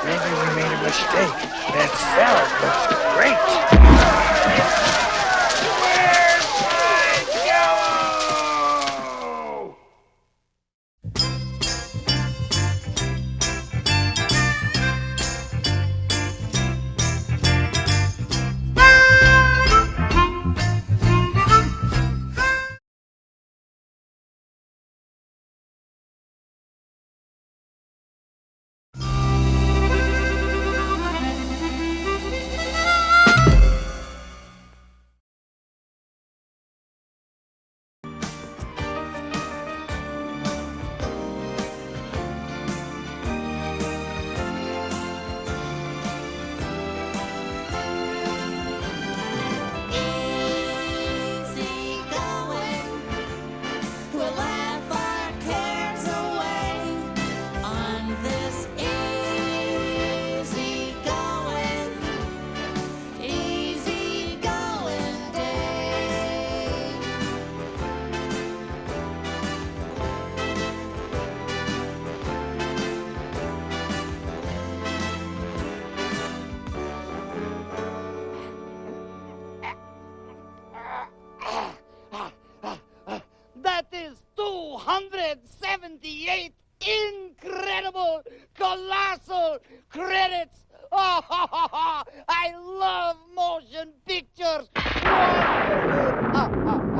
Maybe we made a mistake. That cell looks great. Where's my Jello? That is 278 incredible, colossal credits. Oh, I love motion pictures. Wonderful.